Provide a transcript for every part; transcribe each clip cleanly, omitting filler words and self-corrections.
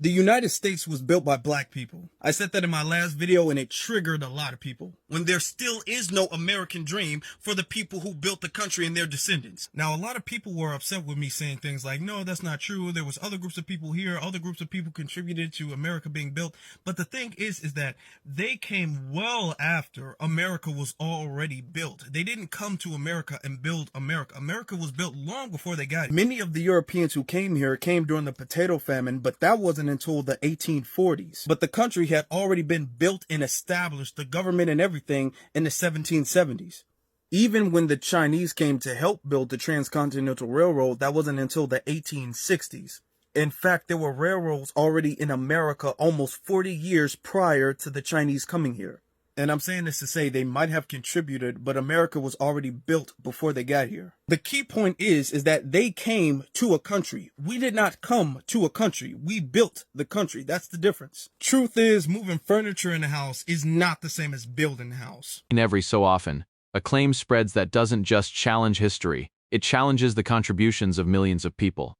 The United States was built by black people. I said that in my last video and it triggered a lot of people. When there still is no American dream for the people who built the country and their descendants. Now, a lot of people were upset with me saying things like, no, that's not true. There was other groups of people here. Other groups of people contributed to America being built. But the thing is that they came well after America was already built. They didn't come to America and build America. America was built long before they got here. Many of the Europeans who came here came during the potato famine, but that wasn't until the 1840s. But the country had already been built and established, the government and everything, in the 1770s. Even when the Chinese came to help build the Transcontinental Railroad, that wasn't until the 1860s. In fact, there were railroads already in America almost 40 years prior to the Chinese coming here. And I'm saying this to say they might have contributed, but America was already built before they got here. The key point is that they came to a country. We did not come to a country. We built the country. That's the difference. Truth is, moving furniture in a house is not the same as building a house. Every so often, a claim spreads that doesn't just challenge history, it challenges the contributions of millions of people.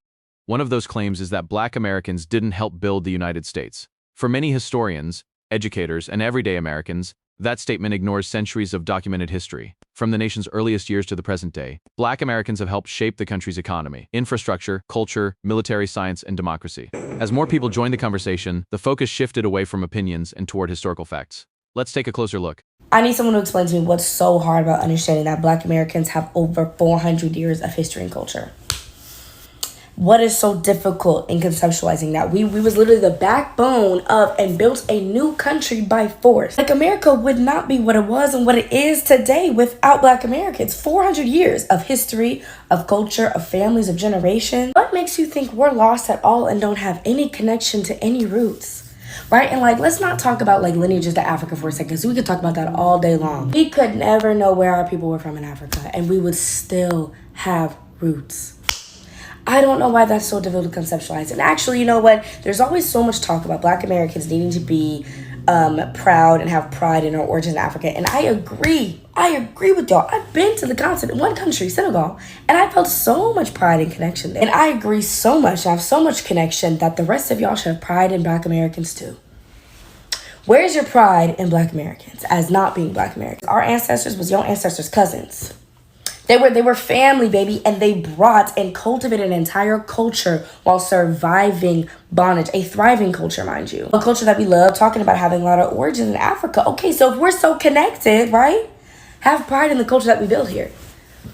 One of those claims is that Black Americans didn't help build the United States. For many historians, educators, and everyday Americans, that statement ignores centuries of documented history. From the nation's earliest years to the present day, Black Americans have helped shape the country's economy, infrastructure, culture, military science, and democracy. As more people joined the conversation, the focus shifted away from opinions and toward historical facts. Let's take a closer look. I need someone to explain to me what's so hard about understanding that Black Americans have over 400 years of history and culture. What is so difficult in conceptualizing that? We was literally the backbone of and built a new country by force. Like, America would not be what it was and what it is today without Black Americans. 400 years of history, of culture, of families, of generations. What makes you think we're lost at all and don't have any connection to any roots? Right? And let's not talk about lineages to Africa for a second, because we could talk about that all day long. We could never know where our people were from in Africa, and we would still have roots. I don't know why that's so difficult to conceptualize. And actually, you know what? There's always so much talk about Black Americans needing to be proud and have pride in our origins in Africa. And I agree. I agree with y'all. I've been to the continent, one country, Senegal, and I felt so much pride and connection there. And I agree so much. I have so much connection that the rest of y'all should have pride in Black Americans too. Where's your pride in Black Americans as not being Black Americans? Our ancestors was your ancestors' cousins. They were family, baby, and they brought and cultivated an entire culture while surviving bondage, a thriving culture, mind you. A culture that we love, talking about having a lot of origins in Africa. Okay, so if we're so connected, right? Have pride in the culture that we built here.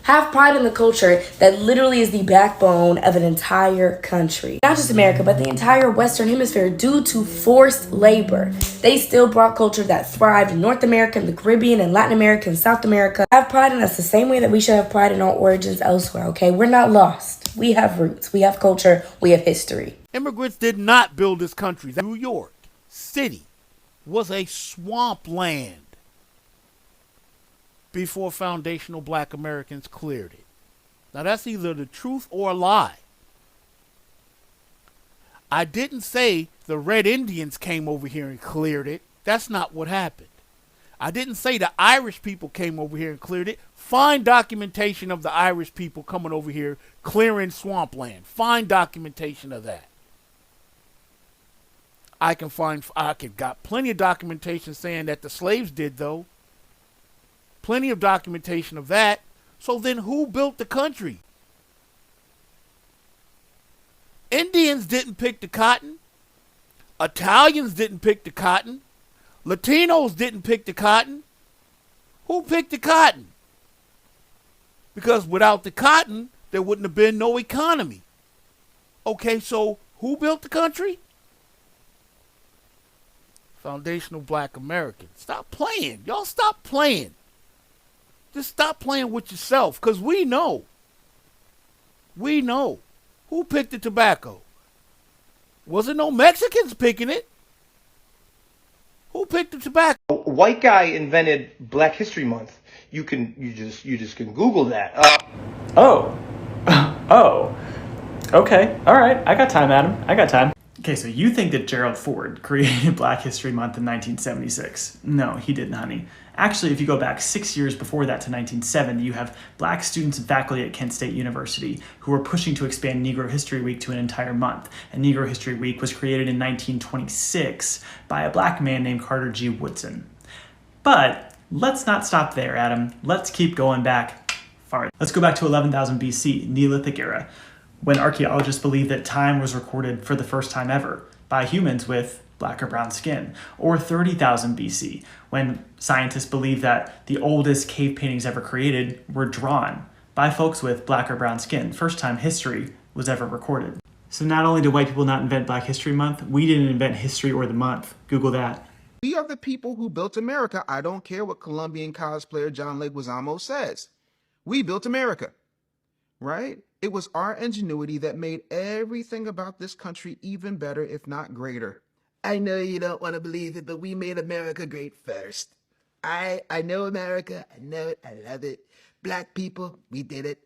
Have pride in the culture that literally is the backbone of an entire country. Not just America, but the entire Western Hemisphere due to forced labor. They still brought culture that thrived in North America, and the Caribbean, and Latin America, and South America. Have pride in us the same way that we should have pride in our origins elsewhere, okay? We're not lost. We have roots. We have culture. We have history. Immigrants did not build this country. New York City was a swampland before foundational Black Americans cleared it. Now, that's either the truth or a lie. I didn't say the Red Indians came over here and cleared it. That's not what happened. I didn't say the Irish people came over here and cleared it. Find documentation of the Irish people coming over here clearing swampland. Find documentation of that. I got plenty of documentation saying that the slaves did, though. Plenty of documentation of that. So then who built the country? Indians didn't pick the cotton. Italians didn't pick the cotton. Latinos didn't pick the cotton. Who picked the cotton? Because without the cotton, there wouldn't have been no economy. Okay, so who built the country? Foundational Black Americans. Stop playing. Y'all stop playing. Just stop playing with yourself, because we know. We know. Who picked the tobacco? Wasn't no Mexicans picking it. Who picked the tobacco? A white guy invented Black History Month. You just can Google that. Oh. Okay. All right. I got time, Adam. I got time. Okay, so you think that Gerald Ford created Black History Month in 1976. No, he didn't, honey. Actually, if you go back 6 years before that to 1970, you have black students and faculty at Kent State University who were pushing to expand Negro History Week to an entire month. And Negro History Week was created in 1926 by a black man named Carter G. Woodson. But let's not stop there, Adam. Let's keep going back farther. Let's go back to 11,000 BC, Neolithic era, when archaeologists believe that time was recorded for the first time ever by humans with black or brown skin. Or 30,000 BC, when scientists believe that the oldest cave paintings ever created were drawn by folks with black or brown skin. First time history was ever recorded. So not only did white people not invent Black History Month, we didn't invent history or the month. Google that. We are the people who built America. I don't care what Colombian cosplayer John Leguizamo says. We built America, right? It was our ingenuity that made everything about this country even better, if not greater. I know you don't want to believe it, but we made America great first. I know America. I know it. I love it. Black people, we did it.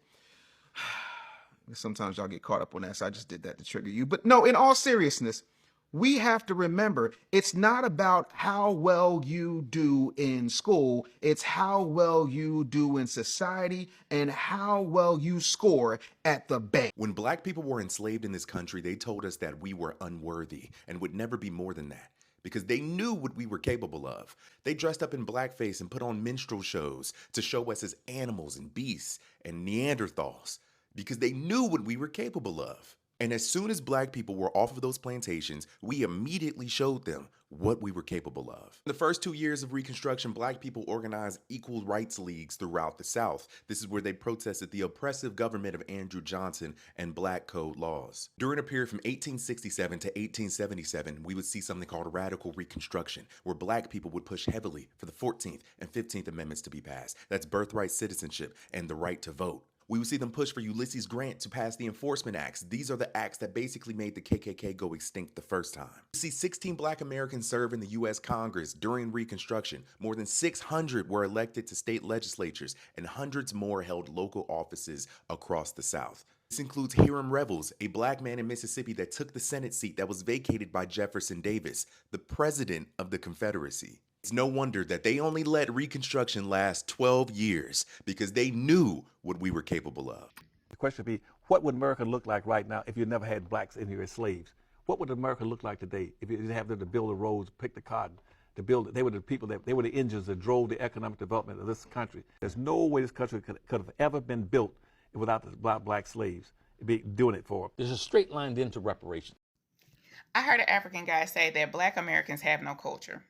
Sometimes y'all get caught up on that, so I just did that to trigger you. But no, in all seriousness, we have to remember it's not about how well you do in school. It's how well you do in society and how well you score at the bank. When black people were enslaved in this country, they told us that we were unworthy and would never be more than that because they knew what we were capable of. They dressed up in blackface and put on minstrel shows to show us as animals and beasts and Neanderthals because they knew what we were capable of. And as soon as black people were off of those plantations, we immediately showed them what we were capable of. In the first 2 years of Reconstruction, black people organized equal rights leagues throughout the South. This is where they protested the oppressive government of Andrew Johnson and black code laws. During a period from 1867 to 1877, we would see something called radical Reconstruction, where black people would push heavily for the 14th and 15th Amendments to be passed. That's birthright citizenship and the right to vote. We would see them push for Ulysses Grant to pass the Enforcement Acts. These are the acts that basically made the KKK go extinct the first time. We see 16 black Americans serve in the U.S. Congress during Reconstruction. More than 600 were elected to state legislatures, and hundreds more held local offices across the South. This includes Hiram Revels, a black man in Mississippi that took the Senate seat that was vacated by Jefferson Davis, the president of the Confederacy. It's no wonder that they only let Reconstruction last 12 years because they knew what we were capable of. The question would be, what would America look like right now if you never had blacks in here as slaves? What would America look like today if you didn't have them to build the roads, pick the cotton, to build it? They were the people they were the engines that drove the economic development of this country. There's no way this country could have ever been built without the black slaves doing it for them. There's a straight line then to reparations. I heard an African guy say that black Americans have no culture.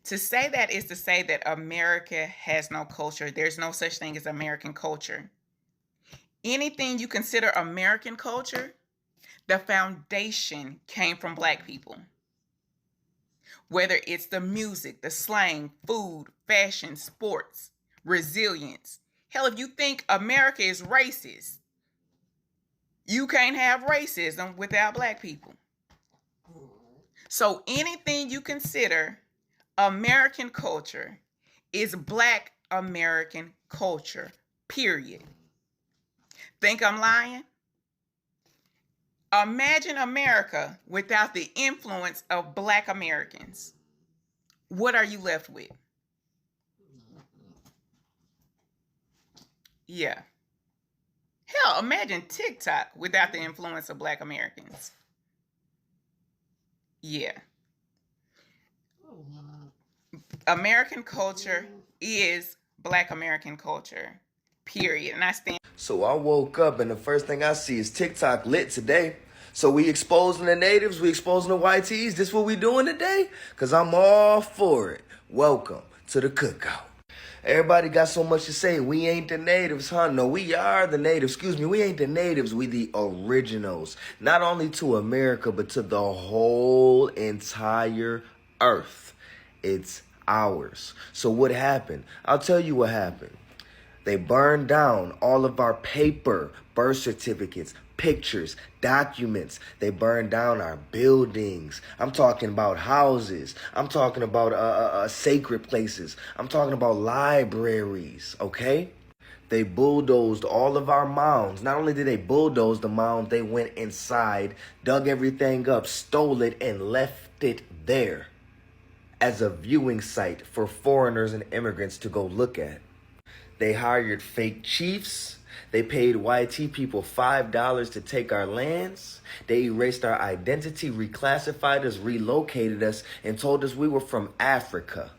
To say that is to say that America has no culture. There's no such thing as American culture. Anything you consider American culture, the foundation came from black people. Whether it's the music, the slang, food, fashion, sports, resilience. Hell, if you think America is racist, you can't have racism without black people. So anything you consider American culture is black American culture, period. Think I'm lying? Imagine America without the influence of black Americans. What are you left with? Yeah. Hell, imagine TikTok without the influence of black Americans. Yeah. American culture is black American culture, period. And I stand. So I woke up and the first thing I see is TikTok lit today. So we exposing the natives, we exposing the YTs. This what we doing today? Cause I'm all for it. Welcome to the cookout. Everybody got so much to say. We ain't the natives, huh? No, we are the natives. Excuse me, we ain't the natives. We the originals. Not only to America, but to the whole entire earth. It's ours. So what happened? I'll tell you what happened. They burned down all of our paper, birth certificates, pictures, documents. They burned down our buildings. I'm talking about houses. I'm talking about sacred places. I'm talking about libraries, okay? They bulldozed all of our mounds. Not only did they bulldoze the mound, they went inside, dug everything up, stole it, and left it there as a viewing site for foreigners and immigrants to go look at. They hired fake chiefs. They paid YT people $5 to take our lands. They erased our identity, reclassified us, relocated us, and told us we were from Africa.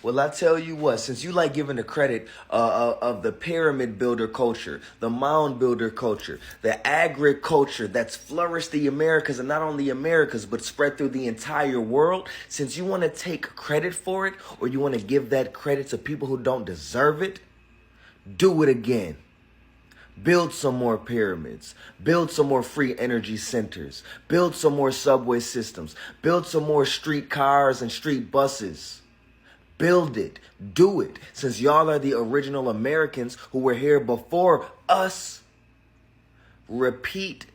Well, I tell you what, since you like giving the credit of the pyramid builder culture, the mound builder culture, the agriculture that's flourished the Americas, and not only Americas, but spread through the entire world, since you want to take credit for it, or you want to give that credit to people who don't deserve it, do it again. Build some more pyramids. Build some more free energy centers. Build some more subway systems. Build some more street cars and street buses. Build it. Do it. Since y'all are the original Americans who were here before us, repeat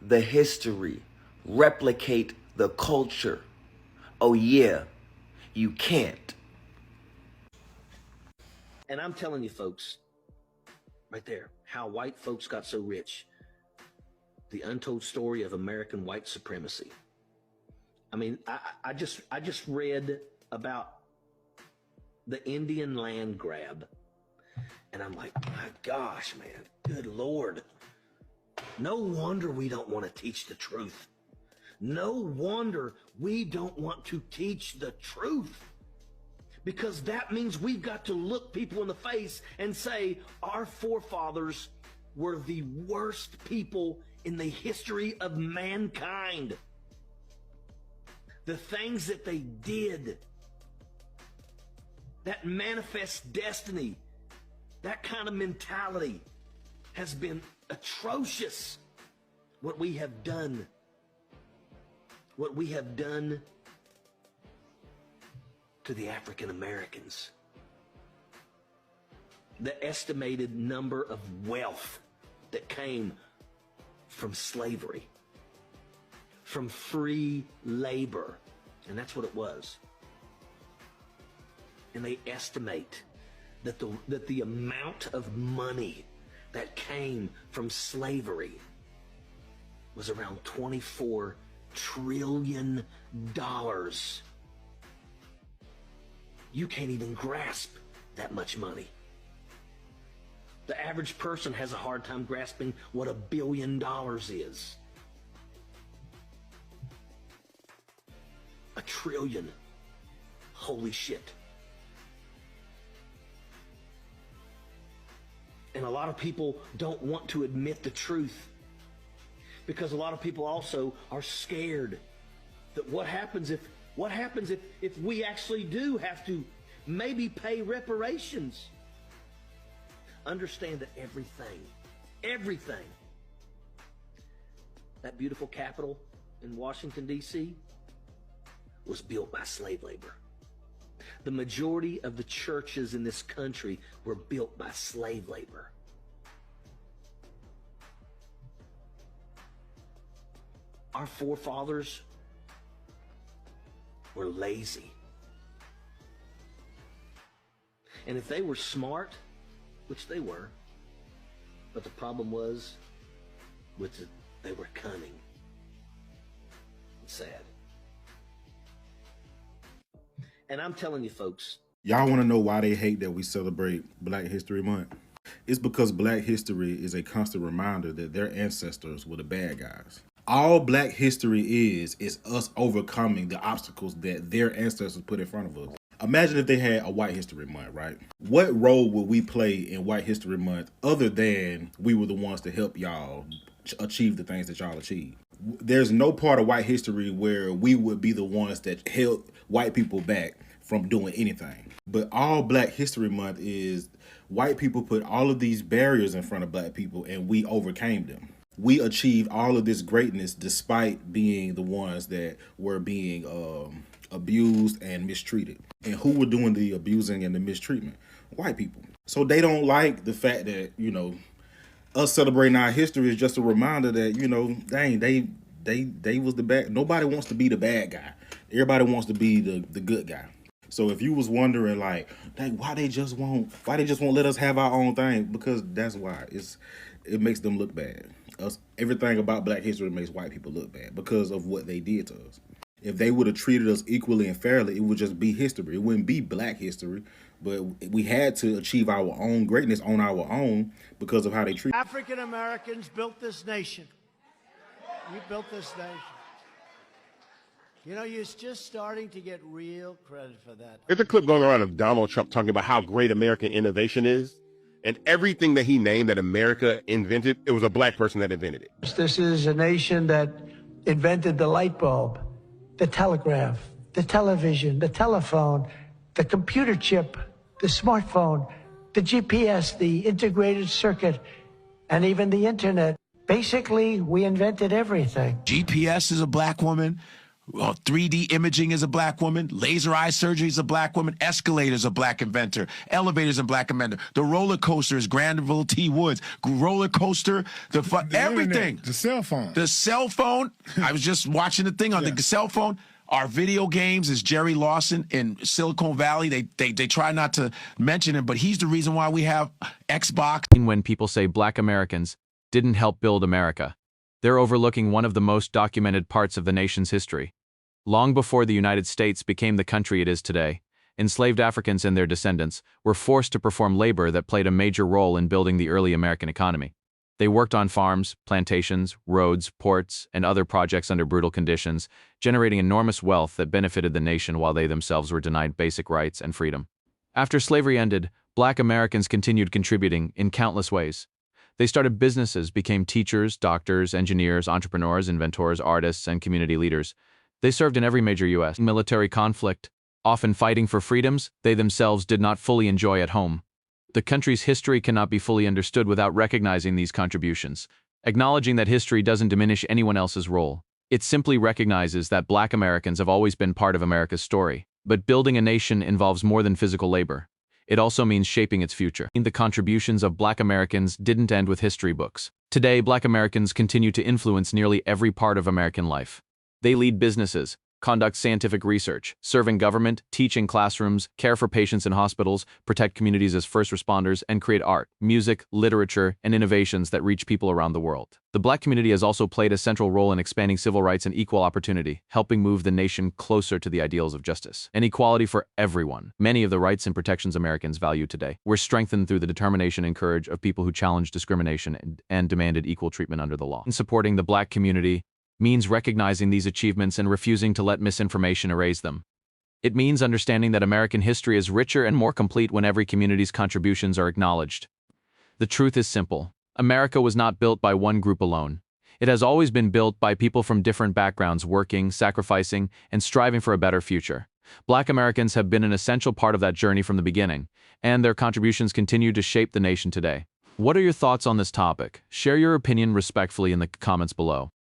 the history. Replicate the culture. Oh yeah, you can't. And I'm telling you folks, right there, how white folks got so rich. The untold story of American white supremacy. I mean, I just read about the Indian land grab. And I'm like, my gosh, man, good Lord. No wonder we don't want to teach the truth. No wonder we don't want to teach the truth. Because that means we've got to look people in the face and say, our forefathers were the worst people in the history of mankind. The things that they did, that manifest destiny, that kind of mentality has been atrocious. What we have done to the African Americans. The estimated number of wealth that came from slavery, from free labor, and that's what it was. And they estimate that the amount of money that came from slavery was around $24 trillion. You can't even grasp that much money. The average person has a hard time grasping what $1 billion is. $1 trillion. Holy shit. And a lot of people don't want to admit the truth because a lot of people also are scared that what happens if we actually do have to maybe pay reparations. Understand that everything, that beautiful capital in Washington, D.C. was built by slave labor. The majority of the churches in this country were built by slave labor. Our forefathers were lazy. And if they were smart, which they were, but the problem was they were cunning. It's sad. And I'm telling you folks. Y'all want to know why they hate that we celebrate Black History Month? It's because Black history is a constant reminder that their ancestors were the bad guys. All Black history is us overcoming the obstacles that their ancestors put in front of us. Imagine if they had a White History Month, right? What role would we play in White History Month other than we were the ones to help y'all achieve the things that y'all achieved? There's no part of white history where we would be the ones that held white people back from doing anything. But all Black History Month is white people put all of these barriers in front of Black people and we overcame them. We achieved all of this greatness despite being the ones that were being abused and mistreated. And who were doing the abusing and the mistreatment? White people. So they don't like the fact that, us celebrating our history is just a reminder that, dang, they was the bad. Nobody wants to be the bad guy. Everybody wants to be the good guy. So if you was wondering like, dang, why they just won't let us have our own thing, because that's why it makes them look bad. Everything about Black history makes white people look bad because of what they did to us. If they would have treated us equally and fairly, it would just be history. It wouldn't be Black history, but we had to achieve our own greatness on our own because of how they treat. African Americans built this nation. You built this nation. You know, you're just starting to get real credit for that. There's a clip going around of Donald Trump talking about how great American innovation is. And everything that he named that America invented, it was a Black person that invented it. This is a nation that invented the light bulb, the telegraph, the television, the telephone, the computer chip, the smartphone, the GPS, the integrated circuit, and even the internet. Basically, we invented everything. GPS is a Black woman. 3D imaging is a Black woman. Laser eye surgery is a Black woman. Escalators a Black inventor. Elevators a Black inventor. The roller coaster is Granville T. Woods. Roller coaster, everything. Internet, the cell phone. The cell phone. I was just watching the thing on the cell phone. Our video games is Jerry Lawson in Silicon Valley. They try not to mention him, but he's the reason why we have Xbox. When people say Black Americans didn't help build America, they're overlooking one of the most documented parts of the nation's history. Long before the United States became the country it is today, enslaved Africans and their descendants were forced to perform labor that played a major role in building the early American economy. They worked on farms, plantations, roads, ports, and other projects under brutal conditions, generating enormous wealth that benefited the nation while they themselves were denied basic rights and freedom. After slavery ended, Black Americans continued contributing in countless ways. They started businesses, became teachers, doctors, engineers, entrepreneurs, inventors, artists, and community leaders. They served in every major U.S. military conflict, often fighting for freedoms they themselves did not fully enjoy at home. The country's history cannot be fully understood without recognizing these contributions. Acknowledging that history doesn't diminish anyone else's role. It simply recognizes that Black Americans have always been part of America's story. But building a nation involves more than physical labor. It also means shaping its future. The contributions of Black Americans didn't end with history books. Today, Black Americans continue to influence nearly every part of American life. They lead businesses, conduct scientific research, serve in government, teach in classrooms, care for patients in hospitals, protect communities as first responders, and create art, music, literature, and innovations that reach people around the world. The Black community has also played a central role in expanding civil rights and equal opportunity, helping move the nation closer to the ideals of justice and equality for everyone. Many of the rights and protections Americans value today were strengthened through the determination and courage of people who challenged discrimination and demanded equal treatment under the law. In supporting the Black community means recognizing these achievements and refusing to let misinformation erase them. It means understanding that American history is richer and more complete when every community's contributions are acknowledged. The truth is simple. America was not built by one group alone. It has always been built by people from different backgrounds working, sacrificing, and striving for a better future. Black Americans have been an essential part of that journey from the beginning, and their contributions continue to shape the nation today. What are your thoughts on this topic? Share your opinion respectfully in the comments below.